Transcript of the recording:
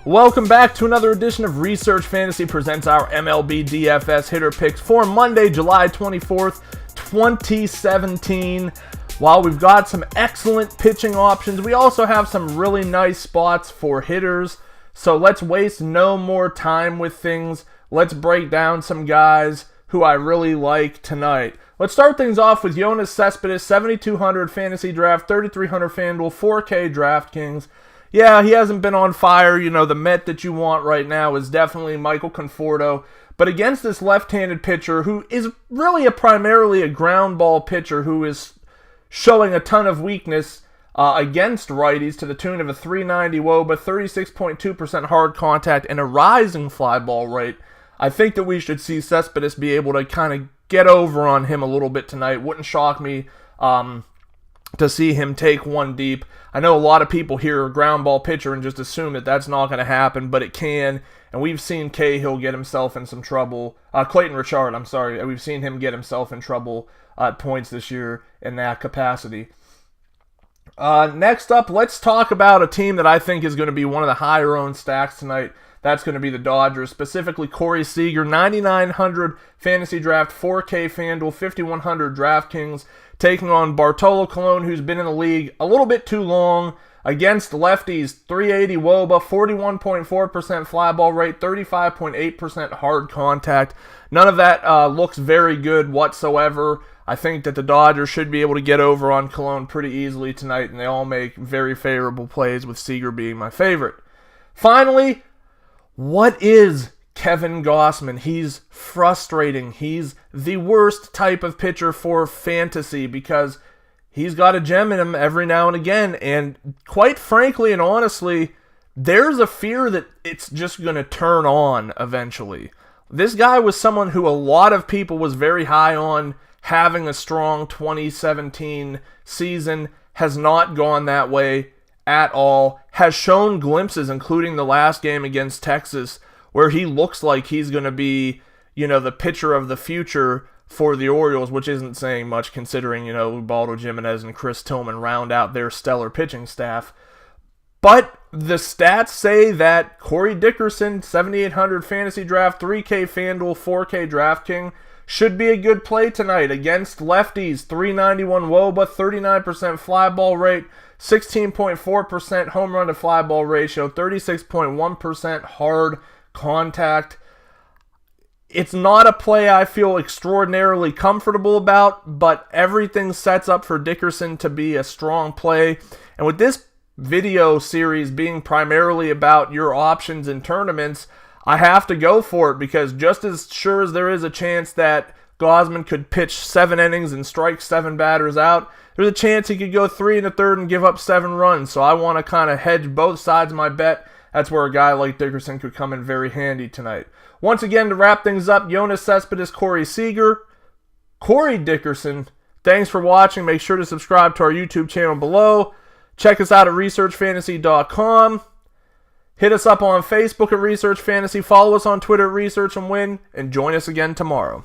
Welcome back to another edition of Research Fantasy presents our MLB DFS hitter picks for Monday, July 24th, 2017. While we've got some excellent pitching options, we also have some really nice spots for hitters. So let's waste no more time with things. Let's break down some guys who I really like tonight. Let's start things off with Yoenis Cespedes, 7,200 fantasy draft, 3,300 FanDuel, 4K DraftKings. Yeah, he hasn't been on fire. You know, the Met that you want right now is definitely Michael Conforto. But against this left-handed pitcher who is really primarily a ground ball pitcher who is showing a ton of weakness against righties to the tune of a 390 WOBA, 36.2% hard contact, and a rising fly ball rate, I think that we should see Cespedes be able to kind of get over on him a little bit tonight. Wouldn't shock me to see him take one deep. I know a lot of people hear a ground ball pitcher and just assume that that's not going to happen, but it can. And we've seen Cahill get himself in some trouble. Clayton Richard, I'm sorry. We've seen him get himself in trouble at points this year in that capacity. Next up, let's talk about a team that I think is going to be one of the higher owned stacks tonight. That's going to be the Dodgers, specifically Corey Seager, 9,900 fantasy draft, 4K FanDuel, 5,100 DraftKings, taking on Bartolo Colon, who's been in the league a little bit too long. Against lefties, 380 WOBA, 41.4% fly ball rate, 35.8% hard contact. None of that looks very good whatsoever. I think that the Dodgers should be able to get over on Colon pretty easily tonight, and they all make very favorable plays, with Seager being my favorite. Finally, what is Kevin Gausman? He's frustrating. He's the worst type of pitcher for fantasy because he's got a gem in him every now and again. And quite frankly and honestly, there's a fear that it's just going to turn on eventually. This guy was someone who a lot of people was very high on having a strong 2017 season. Has not gone that way at all. Has shown glimpses, including the last game against Texas, where he looks like he's going to be, the pitcher of the future for the Orioles, which isn't saying much considering, Ubaldo Jimenez and Chris Tillman round out their stellar pitching staff. But the stats say that Corey Dickerson, 7,800 fantasy draft, 3K FanDuel, 4K DraftKings, should be a good play tonight against lefties. 391 WOBA, 39% fly ball rate, 16.4% home run to fly ball ratio, 36.1% hard contact. It's not a play I feel extraordinarily comfortable about, but everything sets up for Dickerson to be a strong play. And with this video series being primarily about your options in tournaments, I have to go for it because just as sure as there is a chance that Gausman could pitch 7 innings and strike 7 batters out, there's a chance he could go 3 1/3 and give up 7 runs. So I want to kind of hedge both sides of my bet. That's where a guy like Dickerson could come in very handy tonight. Once again, to wrap things up, Yoenis Cespedes, Corey Seager, Corey Dickerson. Thanks for watching. Make sure to subscribe to our YouTube channel below. Check us out at researchfantasy.com. Hit us up on Facebook at Research Fantasy. Follow us on Twitter at Research and Win. And join us again tomorrow.